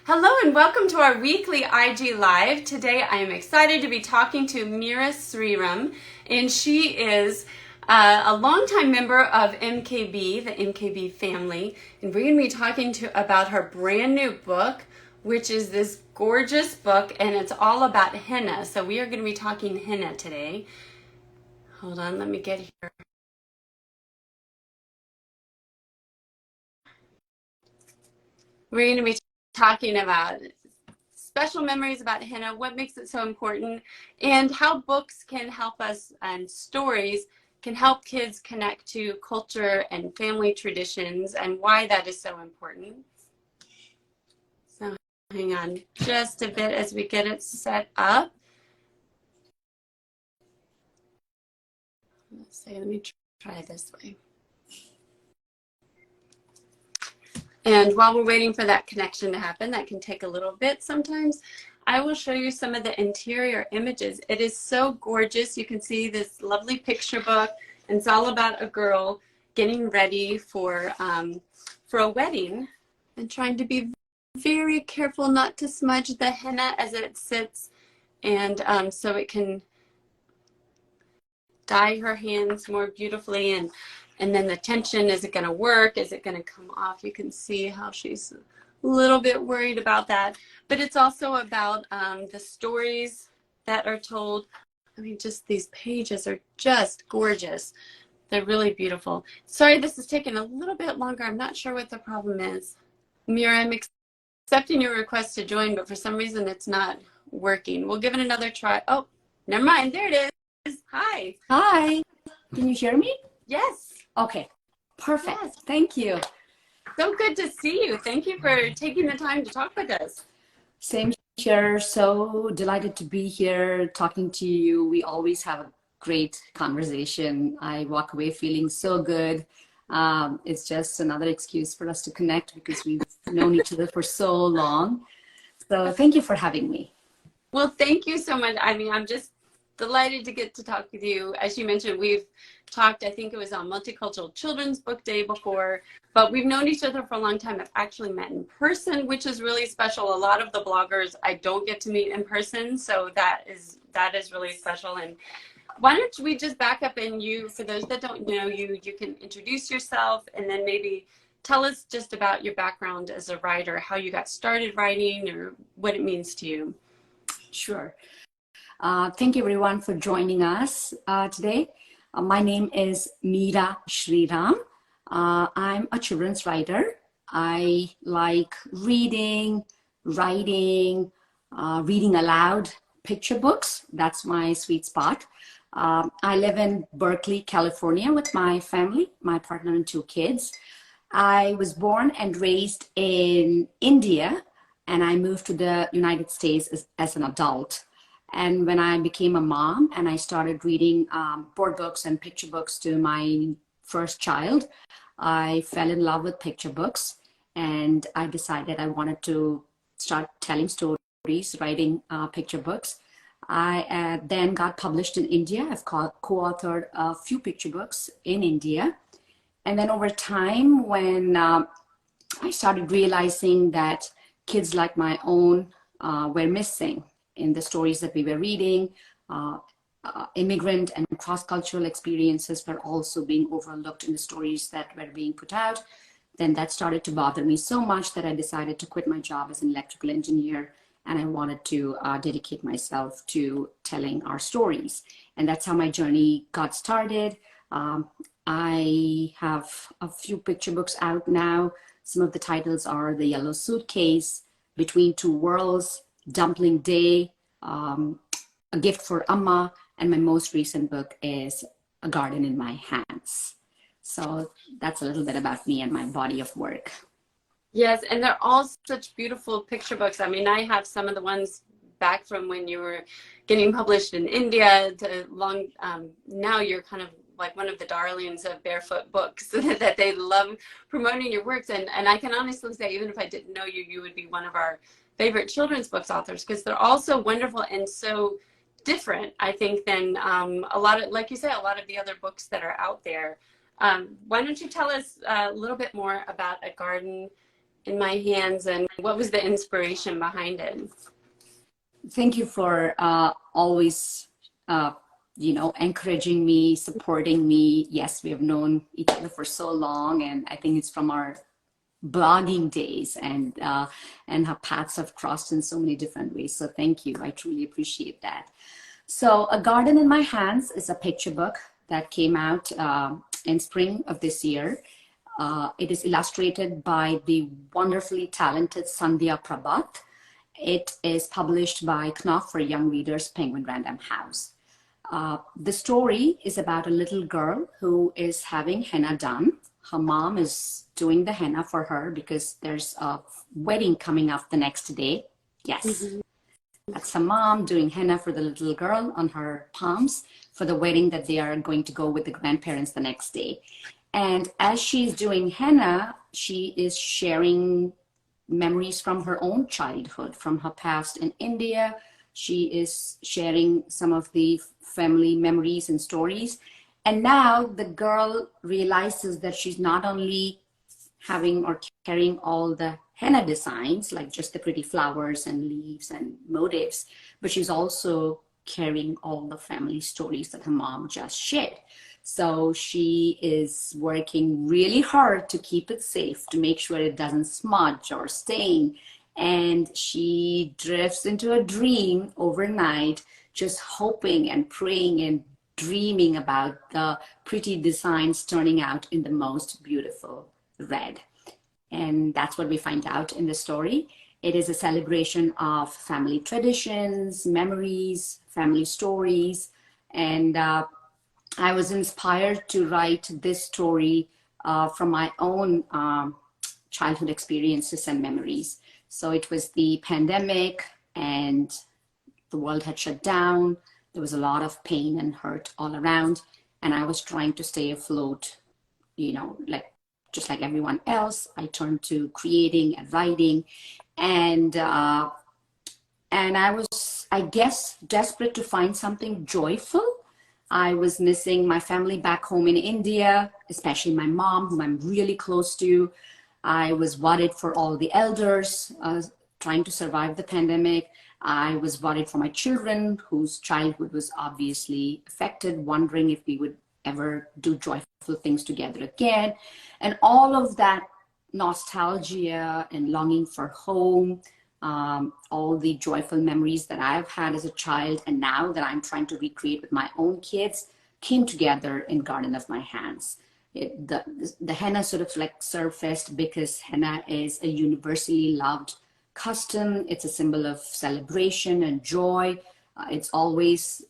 Hello and welcome to our weekly IG Live. Today I am excited to be talking to Meera Sriram, and she is a longtime member of MKB, the MKB family, and we're going to be talking about her brand new book, which is this gorgeous book, and it's all about henna. So we are going to be talking henna today. Hold on, let me get here. We're going to be talking about special memories about henna, what makes it so important, and how books can help us and stories can help kids connect to culture and family traditions and why that is so important. So hang on just a bit as we get it set up. Let's see, let me try this way. And while we're waiting for that connection to happen, that can take a little bit sometimes, I will show you some of the interior images. It is so gorgeous. You can see this lovely picture book, and it's all about a girl getting ready for a wedding and trying to be very careful not to smudge the henna as it sits, and so it can dye her hands more beautifully. And then the tension, is it going to work? Is it going to come off? You can see how she's a little bit worried about that. But it's also about the stories that are told. I mean, just these pages are just gorgeous. They're really beautiful. Sorry, this is taking a little bit longer. I'm not sure what the problem is. Meera, I'm accepting your request to join, but for some reason it's not working. We'll give it another try. Oh, never mind. There it is. Hi. Hi. Can you hear me? Yes. Okay. Perfect. Yes. Thank you. So good to see you. Thank you for taking the time to talk with us. Same here. So delighted to be here talking to you. We always have a great conversation. I walk away feeling so good. It's just another excuse for us to connect because we've known each other for so long. So thank you for having me. Well, thank you so much. I mean, I'm just delighted to get to talk with you. As you mentioned, we've talked, I think it was on Multicultural Children's Book Day before, but we've known each other for a long time. I've actually met in person, which is really special. A lot of the bloggers I don't get to meet in person, so that is really special. And why don't we just back up, and you, for those that don't know you, you can introduce yourself and then maybe tell us just about your background as a writer, how you got started writing or what it means to you. Sure. Thank you everyone for joining us today. My name is Meera Sriram. I'm a children's writer. I like reading, writing, reading aloud, picture books. That's my sweet spot. I live in Berkeley, California with my family, my partner and 2 kids. I was born and raised in India, and I moved to the United States as an adult. And when I became a mom and I started reading board books and picture books to my first child, I fell in love with picture books, and I decided I wanted to start telling stories, writing picture books. I then got published in India. I've co-authored a few picture books in India. And then over time, when I started realizing that kids like my own were missing in the stories that we were reading, immigrant and cross-cultural experiences were also being overlooked in the stories that were being put out, then that started to bother me so much that I decided to quit my job as an electrical engineer, and I wanted to dedicate myself to telling our stories. And that's how my journey got started. I have a few picture books out now. Some of the titles are The Yellow Suitcase, Between Two Worlds, Dumpling Day, A Gift for Amma, and my most recent book is A Garden in My Hands. So that's a little bit about me and my body of work. Yes, and they're all such beautiful picture books. I mean, I have some of the ones back from when you were getting published in India to long, now you're kind of like one of the darlings of Barefoot Books that they love promoting your works. And I can honestly say, even if I didn't know you, you would be one of our favorite children's books authors, because they're all so wonderful and so different, I think, than a lot of, like you say, a lot of the other books that are out there. Why don't you tell us a little bit more about A Garden in my hands, and what was the inspiration behind it? Thank you for always, encouraging me, supporting me. Yes, we have known each other for so long, and I think it's from our blogging days, and our paths have crossed in so many different ways. So thank you. I truly appreciate that. So A Garden in My Hands is a picture book that came out in spring of this year. It is illustrated by the wonderfully talented Sandhya Prabhat. It is published by Knopf for Young Readers, Penguin Random House. The story is about a little girl who is having henna done. Her mom is doing the henna for her because there's a wedding coming up the next day. Yes, Mm-hmm. that's her mom doing henna for the little girl on her palms for the wedding that they are going to go with the grandparents the next day. And as she's doing henna, she is sharing memories from her own childhood, from her past in India. She is sharing some of the family memories and stories. And now the girl realizes that she's not only having or carrying all the henna designs, like just the pretty flowers and leaves and motifs, but she's also carrying all the family stories that her mom just shared. So she is working really hard to keep it safe, to make sure it doesn't smudge or stain. And she drifts into a dream overnight, just hoping and praying and dreaming about the pretty designs turning out in the most beautiful red. And that's what we find out in the story. It is a celebration of family traditions, memories, family stories. And I was inspired to write this story from my own childhood experiences and memories. So it was the pandemic and the world had shut down. There was a lot of pain and hurt all around. And I was trying to stay afloat, just like everyone else. I turned to creating and writing. And I was, I guess, desperate to find something joyful. I was missing my family back home in India, especially my mom, whom I'm really close to. I was worried for all the elders trying to survive the pandemic. I was worried for my children, whose childhood was obviously affected, wondering if we would ever do joyful things together again. And all of that nostalgia and longing for home, all the joyful memories that I've had as a child and now that I'm trying to recreate with my own kids came together in Garden of My Hands. The henna sort of like surfaced because henna is a universally loved custom. It's a symbol of celebration and joy. It's always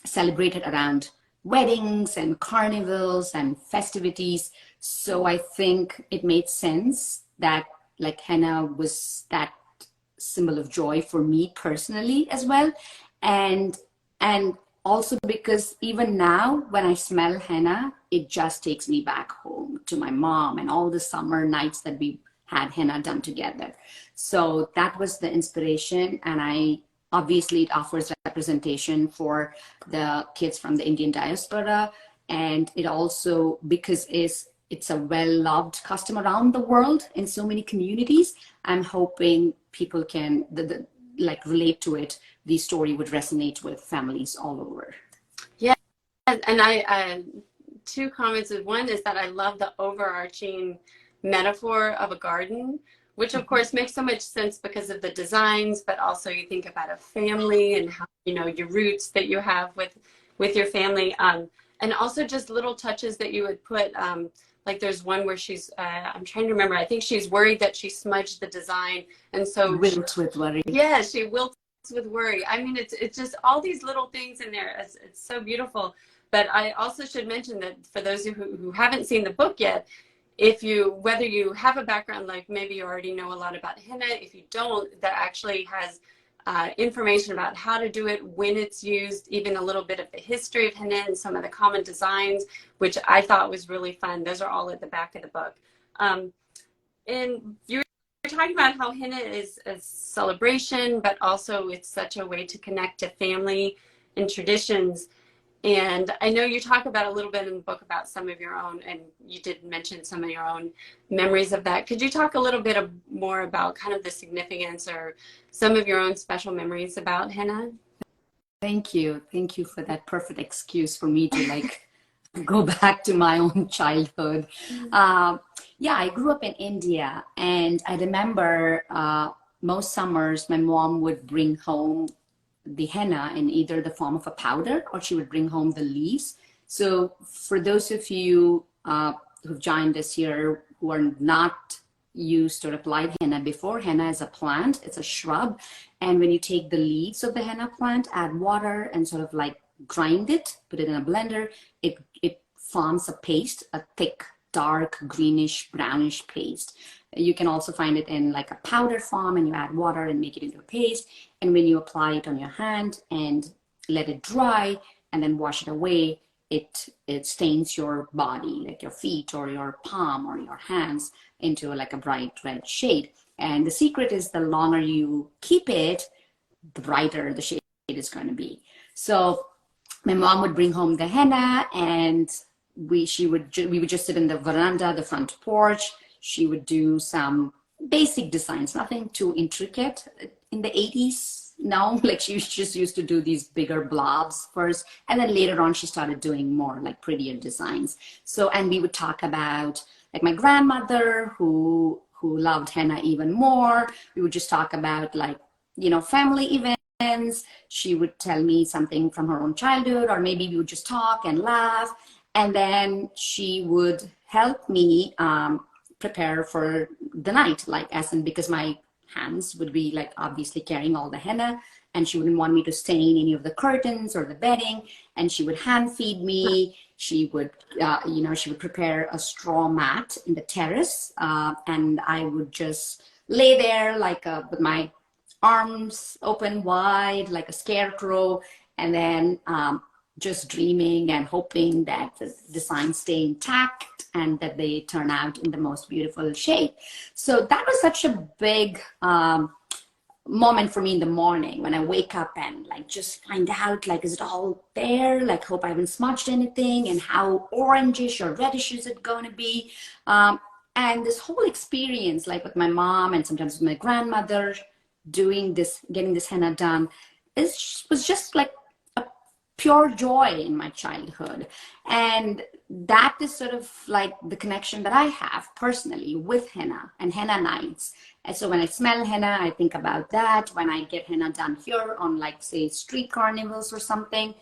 celebrated around weddings and carnivals and festivities. So I think it made sense that like henna was that symbol of joy for me personally as well. And also because even now when I smell henna, it just takes me back home to my mom and all the summer nights that we had henna done together. So that was the inspiration. And obviously it offers representation for the kids from the Indian diaspora. And it also, because it's a well-loved custom around the world in so many communities, I'm hoping people can relate to it. The story would resonate with families all over. Yeah, and I two comments. One is that I love the overarching metaphor of a garden, which of course makes so much sense because of the designs, but also you think about a family and how, your roots that you have with your family. And also just little touches that you would put, like there's one where she's, I'm trying to remember, I think she's worried that she smudged the design. And so wilts with worry. Yeah, she wilts with worry. I mean, it's just all these little things in there. It's so beautiful. But I also should mention that for those who haven't seen the book yet, whether you have a background, like maybe you already know a lot about henna, if you don't, that actually has information about how to do it, when it's used, even a little bit of the history of henna and some of the common designs, which I thought was really fun. Those are all at the back of the book. And you were talking about how henna is a celebration, but also it's such a way to connect to family and traditions. And I know you talk about a little bit in the book about some of your own, and you did mention some of your own memories of that. Could you talk a little bit more about kind of the significance or some of your own special memories about henna? Thank you. Thank you for that perfect excuse for me to like go back to my own childhood. Yeah, I grew up in India, and I remember most summers my mom would bring home the henna in either the form of a powder, or she would bring home the leaves. So for those of you who've joined us here who are not used or applied henna before, henna is a plant, it's a shrub. And when you take the leaves of the henna plant, add water and sort of like grind it, put it in a blender, it forms a paste, a thick, dark, greenish, brownish paste. You can also find it in like a powder form, and you add water and make it into a paste. And when you apply it on your hand and let it dry and then wash it away, it stains your body, like your feet or your palm or your hands, into like a bright red shade. And the secret is the longer you keep it, the brighter the shade is going to be. So my mom would bring home the henna, and we would just sit in the veranda, the front porch. She would do some basic designs, nothing too intricate. In the 80s, no, like she just used to do these bigger blobs first, and then later on she started doing more like prettier designs. So, and we would talk about like my grandmother who loved henna even more. We would just talk about like, you know, family events. She would tell me something from her own childhood, or maybe we would just talk and laugh. And then she would help me prepare for the night, like as in, because my hands would be like obviously carrying all the henna, and she wouldn't want me to stain any of the curtains or the bedding, and she would hand feed me. She would, she would prepare a straw mat in the terrace, and I would just lay there like with my arms open wide, like a scarecrow, and then just dreaming and hoping that the designs stay intact and that they turn out in the most beautiful shape. So that was such a big moment for me in the morning when I wake up and like just find out like, is it all there? Like, hope I haven't smudged anything, and how orangish or reddish is it going to be? And this whole experience, like with my mom and sometimes with my grandmother doing this, getting this henna done, was just like pure joy in my childhood. And that is sort of like the connection that I have personally with henna and henna nights. And so when I smell henna, I think about that. When I get henna done here on like, say, street carnivals or something,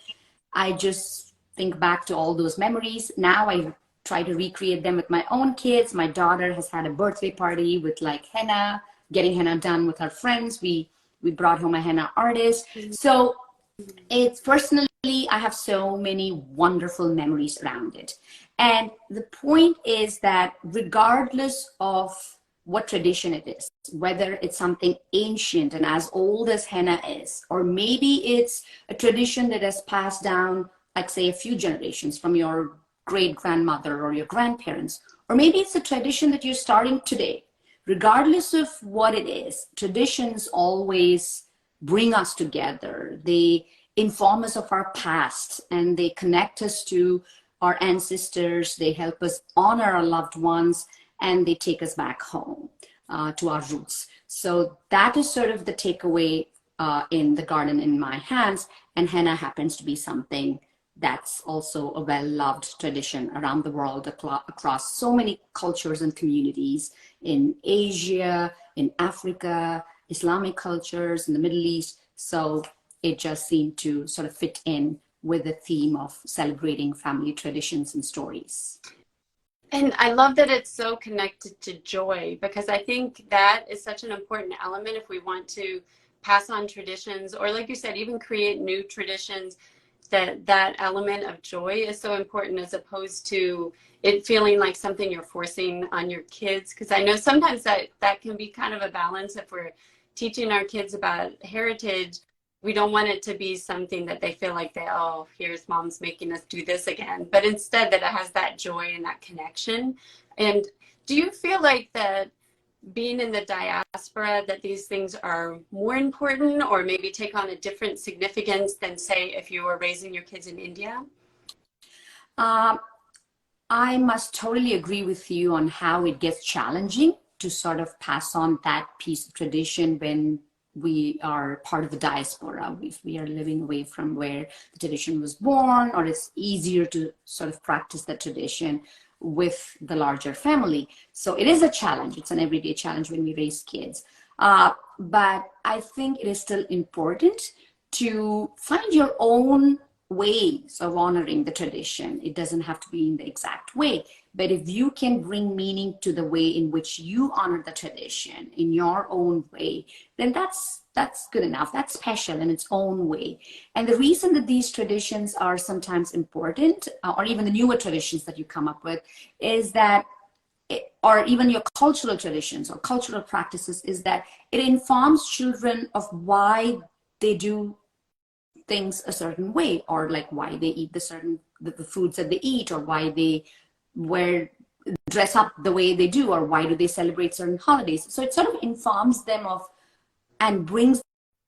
I just think back to all those memories. Now I try to recreate them with my own kids. My daughter has had a birthday party with like henna, getting henna done with her friends. We brought home a henna artist. So it's personally, I have so many wonderful memories around it. And the point is that regardless of what tradition it is, whether it's something ancient and as old as henna is, or maybe it's a tradition that has passed down, like say a few generations from your great grandmother or your grandparents, or maybe it's a tradition that you're starting today, regardless of what it is, traditions always bring us together. They inform us of our past, and they connect us to our ancestors. They help us honor our loved ones, and they take us back home to our roots. So that is sort of the takeaway in the garden in my hands. And henna happens to be something that's also a well-loved tradition around the world, across so many cultures and communities in Asia, in Africa, Islamic cultures, in the Middle East. So it just seemed to sort of fit in with the theme of celebrating family traditions and stories. And I love that it's so connected to joy, because I think that is such an important element if we want to pass on traditions, or like you said, even create new traditions. That element of joy is so important, as opposed to it feeling like something you're forcing on your kids. Because I know sometimes that can be kind of a balance. If we're teaching our kids about heritage, we don't want it to be something that they feel like oh, here's mom's making us do this again, but instead that it has that joy and that connection. And do you feel like that being in the diaspora that these things are more important or maybe take on a different significance than, say, if you were raising your kids in India? I must totally agree with you on how it gets challenging to sort of pass on that piece of tradition when we are part of the diaspora. If we are living away from where the tradition was born, or it's easier to sort of practice that tradition with the larger family. So it is a challenge. It's an everyday challenge when we raise kids. But I think it is still important to find your own ways of honoring the tradition. It doesn't have to be in the exact way, but if you can bring meaning to the way in which you honor the tradition in your own way, then that's good enough. That's special in its own way. And the reason that these traditions are sometimes important, or even the newer traditions that you come up with, is that or even your cultural traditions or cultural practices, is that it informs children of why they do things a certain way, or like why they eat the foods that they eat, or why they dress up the way they do, or why do they celebrate certain holidays. So it sort of informs them of and brings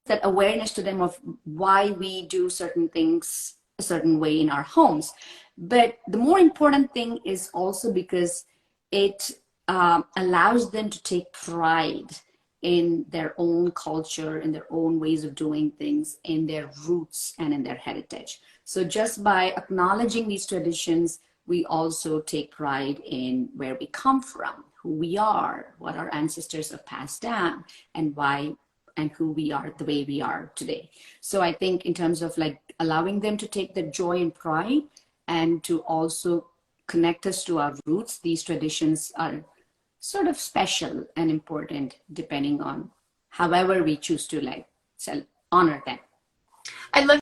that awareness to them of why we do certain things a certain way in our homes. But the more important thing is also because it allows them to take pride in their own culture, in their own ways of doing things, in their roots and in their heritage. So just by acknowledging these traditions, we also take pride in where we come from, who we are, what our ancestors have passed down, and why and who we are the way we are today. So I think in terms of like allowing them to take the joy and pride and to also connect us to our roots, these traditions are sort of special and important depending on however we choose to honor them. I love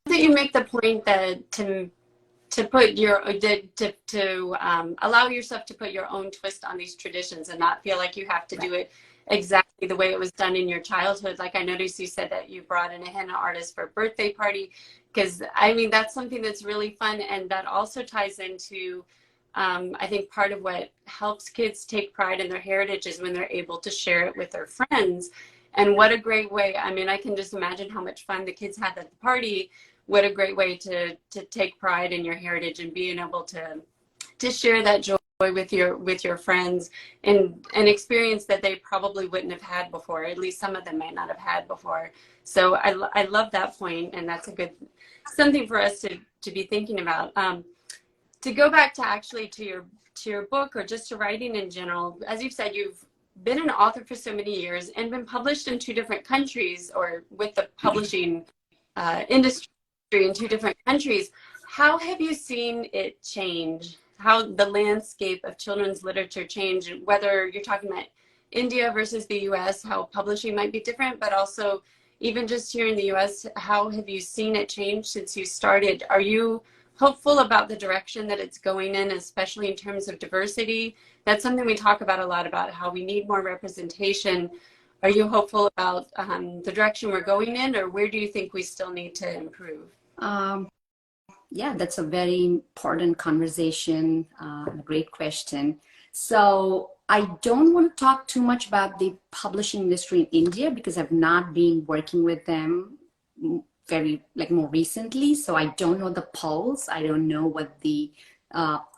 that you make the point that to put your to allow yourself to put your own twist on these traditions and not feel like you have to do it exactly the way it was done in your childhood. Like I noticed you said that you brought in a henna artist for a birthday party, because I mean that's something that's really fun, and that also ties into I think part of what helps kids take pride in their heritage is when they're able to share it with their friends. And what a great way. I mean, I can just imagine how much fun the kids had at the party. What a great way to take pride in your heritage and being able to share that joy with your friends, and an experience that they probably wouldn't have had before. At least some of them might not have had before. So I love that point, and that's a good something for us to be thinking about. To go back to actually to your book, or just to writing in general, as you've said, you've been an author for so many years and been published in 2 different countries, or with the publishing industry in 2 different countries. How have you seen it change? How the landscape of children's literature change, whether you're talking about India versus the US, how publishing might be different, but also even just here in the US, how have you seen it change since you started? Are you hopeful about the direction that it's going in, especially in terms of diversity? That's something we talk about a lot, about how we need more representation. Are you hopeful about the direction we're going in, or where do you think we still need to improve? Yeah, that's a very important conversation, a great question. So I don't want to talk too much about the publishing industry in India because I've not been working with them more recently. So I don't know the pulse. I don't know what the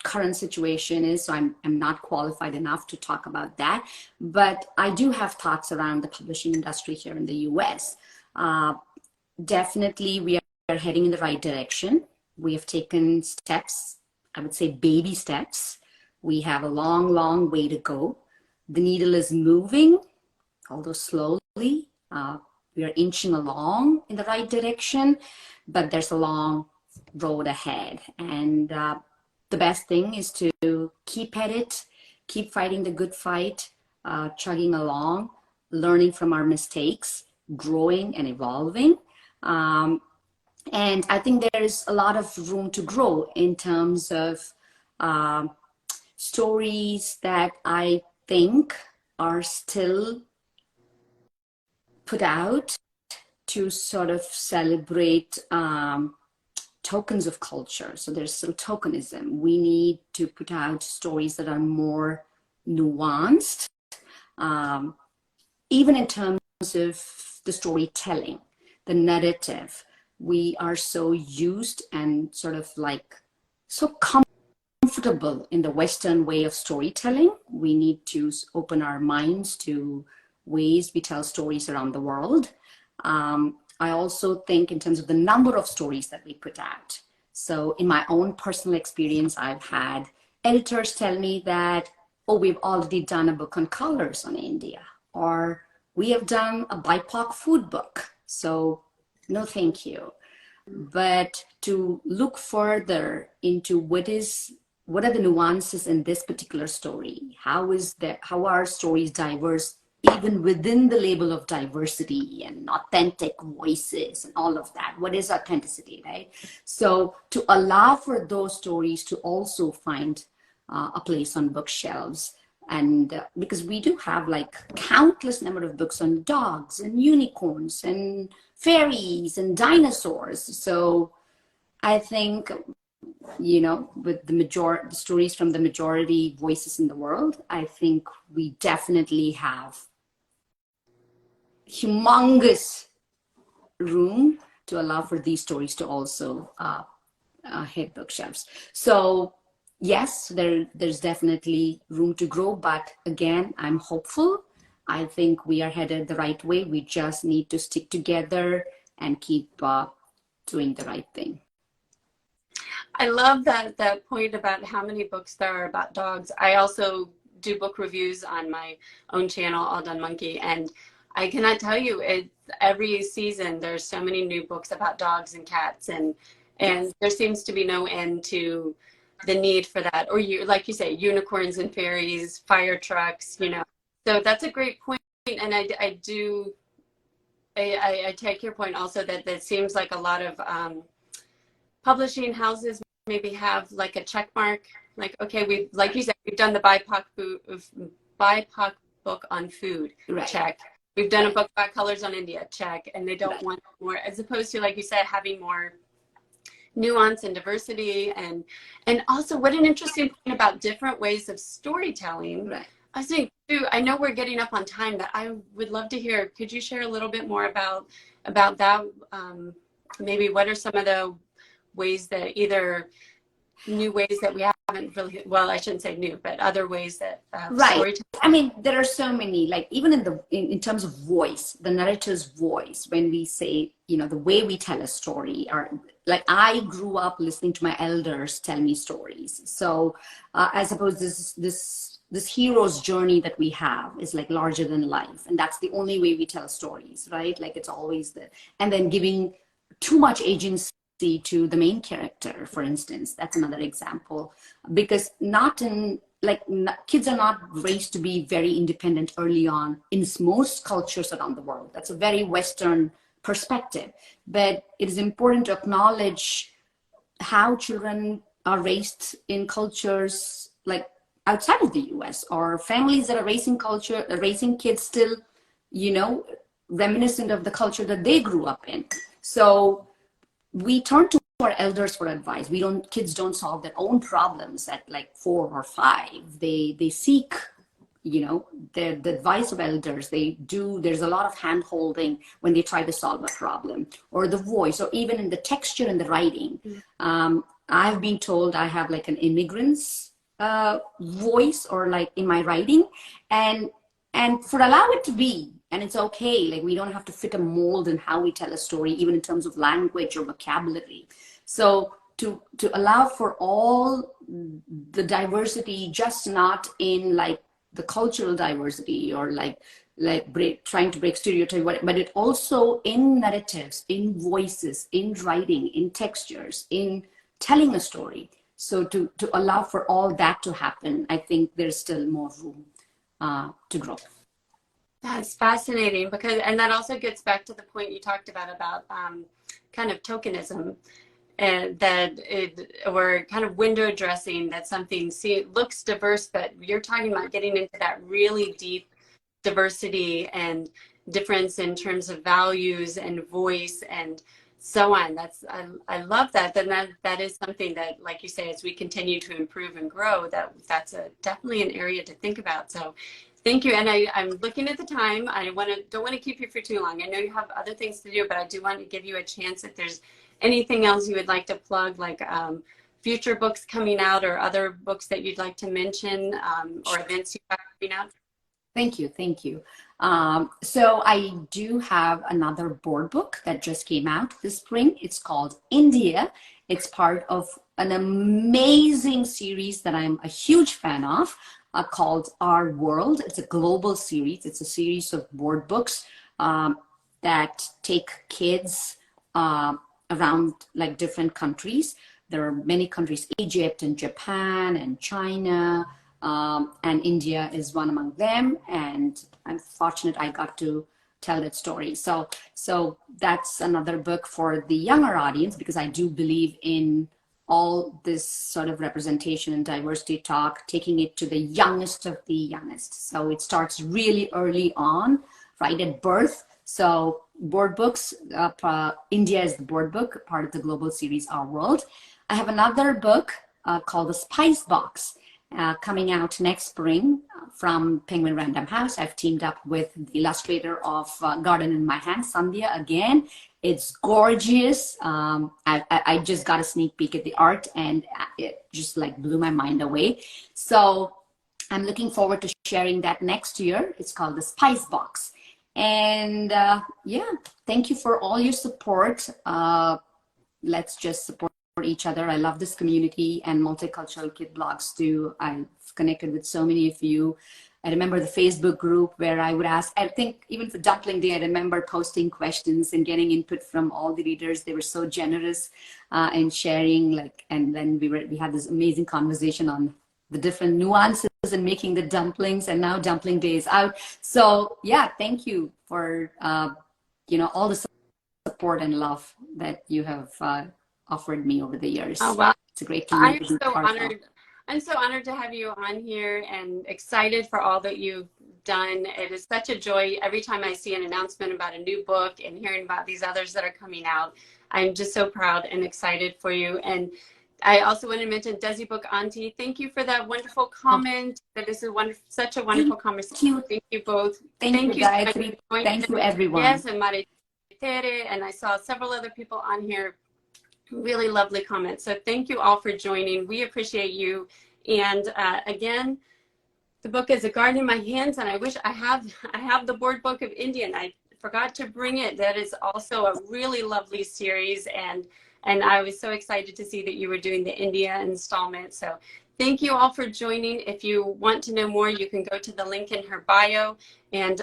current situation is. So I'm not qualified enough to talk about that. But I do have thoughts around the publishing industry here in the US. Definitely, we are heading in the right direction. We have taken steps, I would say baby steps. We have a long, long way to go. The needle is moving, although slowly. We are inching along in the right direction, but there's a long road ahead. And the best thing is to keep at it, keep fighting the good fight, chugging along, learning from our mistakes, growing and evolving. And I think there's a lot of room to grow in terms of stories that I think are still put out to sort of celebrate tokens of culture. So there's still tokenism. We need to put out stories that are more nuanced, even in terms of the storytelling, the narrative. We are so used and sort of like so comfortable in the Western way of storytelling. We need to open our minds to ways we tell stories around the world. I also think in terms of the number of stories that we put out. So in my own personal experience, I've had editors tell me that, oh, we've already done a book on colors on India, or we have done a BIPOC food book. So no, thank you. But to look further into what are the nuances in this particular story? How are stories diverse even within the label of diversity and authentic voices and all of that? What is authenticity, right? So to allow for those stories to also find a place on bookshelves, and because we do have like countless number of books on dogs and unicorns and fairies and dinosaurs. So I think, with the stories from the majority voices in the world, I think we definitely have humongous room to allow for these stories to also hit bookshelves. So yes, there's definitely room to grow, but again, I'm hopeful. I think we are headed the right way. We just need to stick together and keep doing the right thing. I love that point about how many books there are about dogs. I also do book reviews on my own channel, All Done Monkey, and I cannot tell you, every season there's so many new books about dogs and cats, and there seems to be no end to the need for that. Or like you say, unicorns and fairies, fire trucks, So that's a great point, and I take your point also that seems like a lot of publishing houses maybe have like a check mark, like, okay, like you said, we've done the BIPOC book on food, right. Check. We've done a book about colors on India, check. And they don't want more, as opposed to, like you said, having more nuance and diversity. And also, what an interesting point about different ways of storytelling. Right. I was saying too, I know we're getting up on time, but I would love to hear, could you share a little bit more about that? Maybe what are some of the ways that either new ways that we haven't really, well, I shouldn't say new, but other ways that right. I mean, there are so many, like even in terms of voice, the narrator's voice, when we say, the way we tell a story, or like I grew up listening to my elders tell me stories. So I suppose this hero's journey that we have is like larger than life. And that's the only way we tell stories, right? Like it's always and then giving too much agency to the main character, for instance. That's another example, because kids are not raised to be very independent early on in most cultures around the world. That's a very Western perspective, but it is important to acknowledge how children are raised in cultures like outside of the US, or families that are raising kids still, reminiscent of the culture that they grew up in. So we turn to our elders for advice. Kids don't solve their own problems at like 4 or 5. They seek, the advice of elders. There's a lot of hand holding when they try to solve a problem, or the voice, or even in the texture and the writing. I've been told I have like an immigrant's voice, or like in my writing, and allow it to be. And it's okay, like we don't have to fit a mold in how we tell a story, even in terms of language or vocabulary. So to allow for all the diversity, just not in like the cultural diversity, or trying to break stereotypes, but it also in narratives, in voices, in writing, in textures, in telling a story. So to allow for all that to happen, I think there's still more room to grow. That's fascinating, and that also gets back to the point you talked about kind of tokenism, and or kind of window dressing, that something looks diverse, but you're talking about getting into that really deep diversity and difference in terms of values and voice and so on. I love that. And that is something that, like you say, as we continue to improve and grow, that's definitely an area to think about. So thank you. And I'm looking at the time. I don't want to keep you for too long. I know you have other things to do, but I do want to give you a chance if there's anything else you would like to plug, like future books coming out or other books that you'd like to mention, or events you have coming out. Thank you. Thank you. So I do have another board book that just came out this spring. It's called India. It's part of an amazing series that I'm a huge fan of, called Our World. It's a global series. It's a series of board books that take kids around like different countries. There are many countries, Egypt and Japan and China, and India is one among them. And I'm fortunate I got to tell that story. So that's another book for the younger audience, because I do believe in all this sort of representation and diversity talk, taking it to the youngest of the youngest. So it starts really early on, right at birth. So board books, India is the board book, part of the global series Our World. I have another book called The Spice Box, coming out next spring from Penguin Random House. I've teamed up with the illustrator of Garden in My Hand, Sandhya, again. It's gorgeous. I just got a sneak peek at the art, and it just like blew my mind away. So I'm looking forward to sharing that next year. It's called The Spice Box. And yeah, thank you for all your support. Let's just support each other. I love this community and Multicultural Kid Blogs too. I've connected with so many of you. I remember the Facebook group where I would ask, I think even for Dumpling Day, I remember posting questions and getting input from all the readers. They were so generous in sharing, like, and then we had this amazing conversation on the different nuances in making the dumplings, and now Dumpling Day is out. So yeah, thank you for all the support and love that you have offered me over the years. Oh, well, it's a great community. I'm so honored. I'm so honored to have you on here and excited for all that you've done. It is such a joy every time I see an announcement about a new book and hearing about these others that are coming out. I'm just so proud and excited for you. And I also want to mention Desi Book Auntie. Thank you for that wonderful comment. That is such a wonderful conversation. Thank you both. Thank you, Gayatri. Thank you, everyone. Yes, and Maritere, and I saw several other people on here. Really lovely comments. So thank you all for joining. We appreciate you. And again, the book is A Garden in My Hands, and I wish I have the board book of India, and I forgot to bring it. That is also a really lovely series, and I was so excited to see that you were doing the India installment. So thank you all for joining. If you want to know more, you can go to the link in her bio. And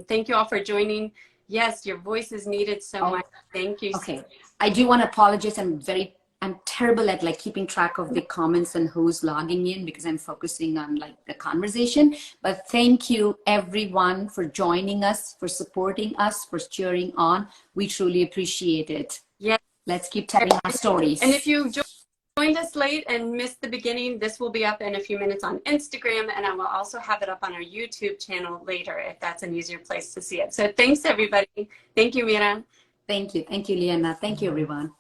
thank you all for joining. Yes, your voice is needed so much. Thank you. Okay. I do want to apologize. I'm terrible at like keeping track of the comments and who's logging in, because I'm focusing on like the conversation. But thank you everyone for joining us, for supporting us, for cheering on. We truly appreciate it. Yes. Let's keep telling our stories. And if you joined us late and missed the beginning, this will be up in a few minutes on Instagram, and I will also have it up on our YouTube channel later if that's an easier place to see it. So thanks everybody. Thank you, Meera. Thank you. Thank you, Liana. Thank you, everyone.